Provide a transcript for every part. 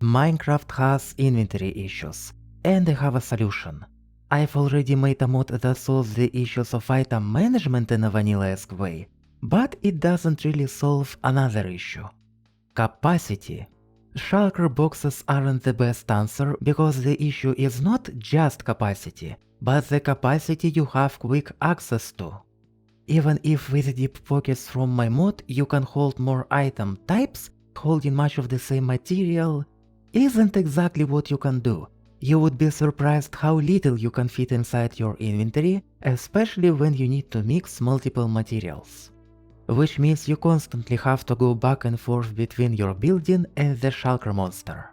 Minecraft has inventory issues, and I have a solution. I've already made a mod that solves the issues of item management in a vanilla-esque way, but it doesn't really solve another issue. Capacity. Shulker boxes aren't the best answer because the issue is not just capacity, but the capacity you have quick access to. Even if with deep pockets from my mod you can hold more item types, holding much of the same material isn't exactly what you can do. You would be surprised how little you can fit inside your inventory, especially when you need to mix multiple materials. Which means you constantly have to go back and forth between your building and the shulker monster.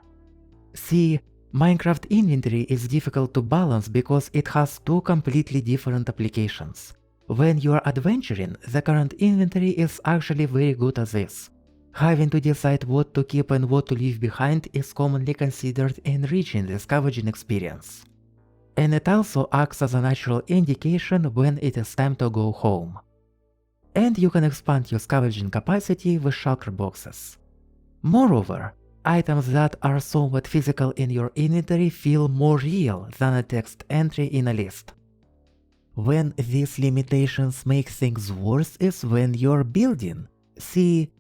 See, Minecraft inventory is difficult to balance because it has two completely different applications. When you are adventuring, the current inventory is actually very good at this. Having to decide what to keep and what to leave behind is commonly considered enriching the scavenging experience. And it also acts as a natural indication when it is time to go home. And you can expand your scavenging capacity with shulker boxes. Moreover, items that are somewhat physical in your inventory feel more real than a text entry in a list. When these limitations make things worse is when you're building. See,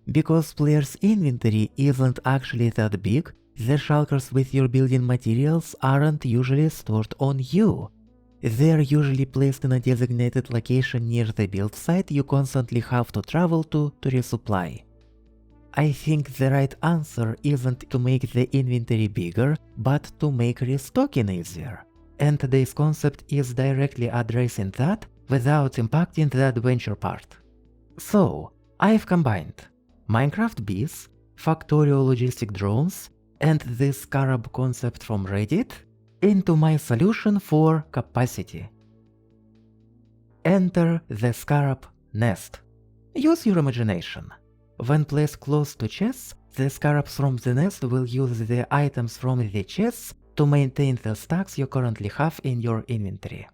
because players' inventory isn't actually that big, the shulkers with your building materials aren't usually stored on you. They're usually placed in a designated location near the build site you constantly have to travel to resupply. I think the right answer isn't to make the inventory bigger, but to make restocking easier. And today's concept is directly addressing that without impacting the adventure part. So, I've combined Minecraft bees, Factorio logistic drones, and this scarab concept from Reddit into my solution for capacity. Enter the scarab nest. Use your imagination. When placed close to chests, the scarabs from the nest will use the items from the chests to maintain the stacks you currently have in your inventory.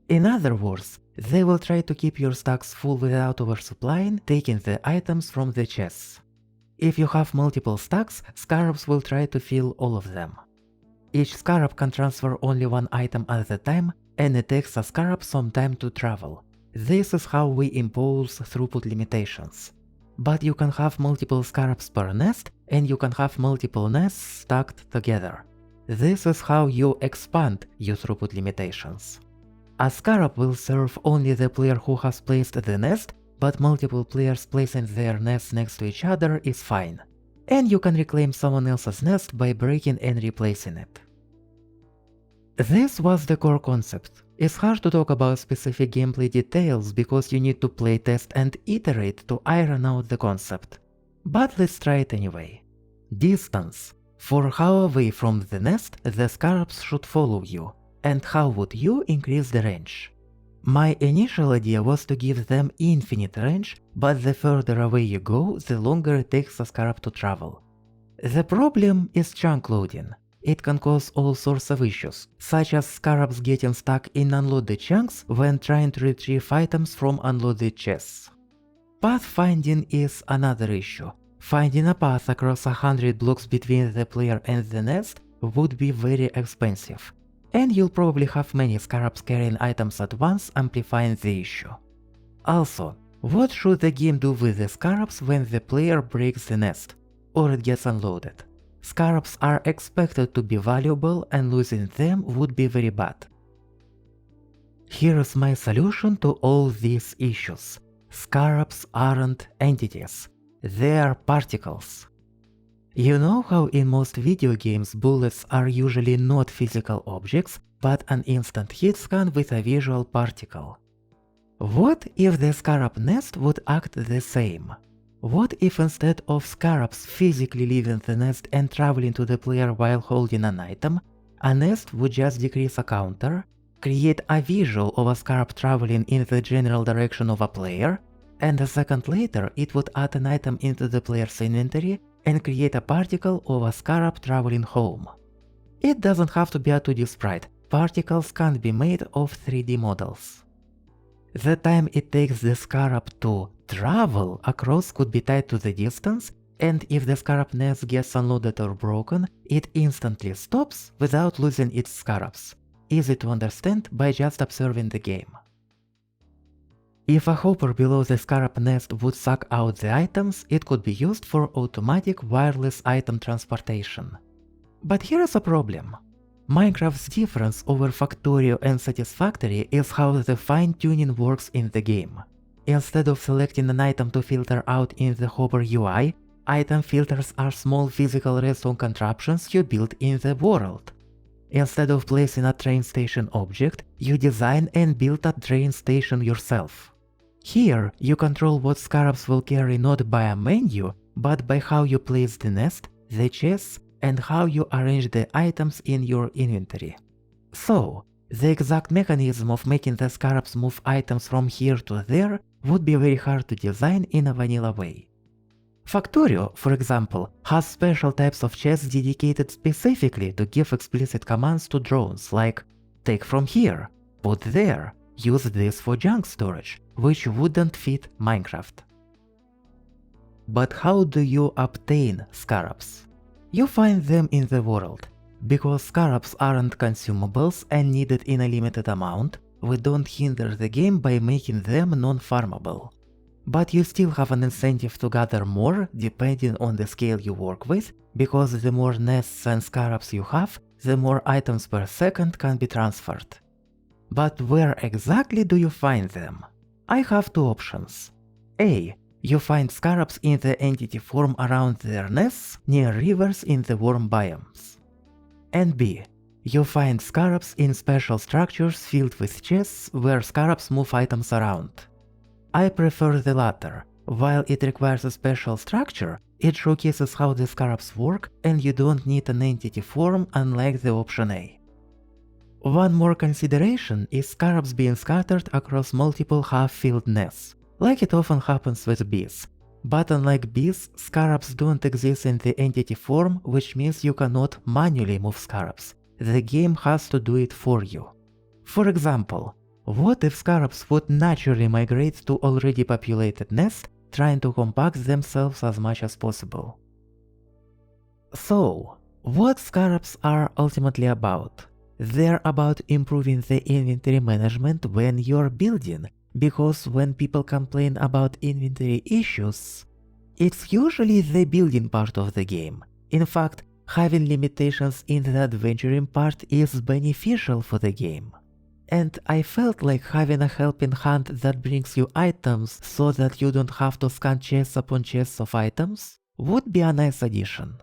In other words, they will try to keep your stacks full without oversupplying, taking the items from the chests. If you have multiple stacks, scarabs will try to fill all of them. Each scarab can transfer only one item at a time, and it takes a scarab some time to travel. This is how we impose throughput limitations. But you can have multiple scarabs per nest, and you can have multiple nests stacked together. This is how you expand your throughput limitations. A scarab will serve only the player who has placed the nest, but multiple players placing their nests next to each other is fine. And you can reclaim someone else's nest by breaking and replacing it. This was the core concept. It's hard to talk about specific gameplay details because you need to playtest and iterate to iron out the concept. But let's try it anyway. Distance. For how away from the nest the scarabs should follow you, and how would you increase the range? My initial idea was to give them infinite range, but the further away you go, the longer it takes a scarab to travel. The problem is chunk loading. It can cause all sorts of issues, such as scarabs getting stuck in unloaded chunks when trying to retrieve items from unloaded chests. Pathfinding is another issue. Finding a path across 100 blocks between the player and the nest would be very expensive, and you'll probably have many scarabs carrying items at once, amplifying the issue. Also, what should the game do with the scarabs when the player breaks the nest, or it gets unloaded? Scarabs are expected to be valuable, and losing them would be very bad. Here's my solution to all these issues. Scarabs aren't entities. They are particles. You know how in most video games bullets are usually not physical objects, but an instant hit scan with a visual particle? What if the scarab nest would act the same? What if instead of scarabs physically leaving the nest and traveling to the player while holding an item, a nest would just decrease a counter, create a visual of a scarab traveling in the general direction of a player, and a second later it would add an item into the player's inventory and create a particle of a scarab traveling home. It doesn't have to be a 2D sprite, particles can be made of 3D models. The time it takes the scarab to travel across could be tied to the distance, and if the scarab nest gets unloaded or broken, it instantly stops without losing its scarabs. Easy to understand by just observing the game. If a hopper below the scarab nest would suck out the items, it could be used for automatic wireless item transportation. But here is a problem. Minecraft's difference over Factorio and Satisfactory is how the fine-tuning works in the game. Instead of selecting an item to filter out in the Hopper UI, item filters are small physical redstone contraptions you build in the world. Instead of placing a train station object, you design and build a train station yourself. Here, you control what scarabs will carry not by a menu, but by how you place the nest, the chests, and how you arrange the items in your inventory. So, the exact mechanism of making the scarabs move items from here to there would be very hard to design in a vanilla way. Factorio, for example, has special types of chests dedicated specifically to give explicit commands to drones like take from here, put there, use this for junk storage, which wouldn't fit Minecraft. But how do you obtain scarabs? You find them in the world. Because scarabs aren't consumables and needed in a limited amount, we don't hinder the game by making them non-farmable. But you still have an incentive to gather more depending on the scale you work with, because the more nests and scarabs you have, the more items per second can be transferred. But where exactly do you find them? I have two options. A. You find scarabs in the entity form around their nests near rivers in the warm biomes. And B. You find scarabs in special structures filled with chests where scarabs move items around. I prefer the latter. While it requires a special structure, it showcases how the scarabs work and you don't need an entity form unlike the option A. One more consideration is scarabs being scattered across multiple half-filled nests, like it often happens with bees. But unlike bees, scarabs don't exist in the entity form, which means you cannot manually move scarabs. The game has to do it for you. For example, what if scarabs would naturally migrate to already populated nests, trying to compact themselves as much as possible? So, what scarabs are ultimately about? They're about improving the inventory management when you're building, because when people complain about inventory issues, it's usually the building part of the game. In fact, having limitations in the adventuring part is beneficial for the game. And I felt like having a helping hand that brings you items so that you don't have to scan chests upon chests of items would be a nice addition.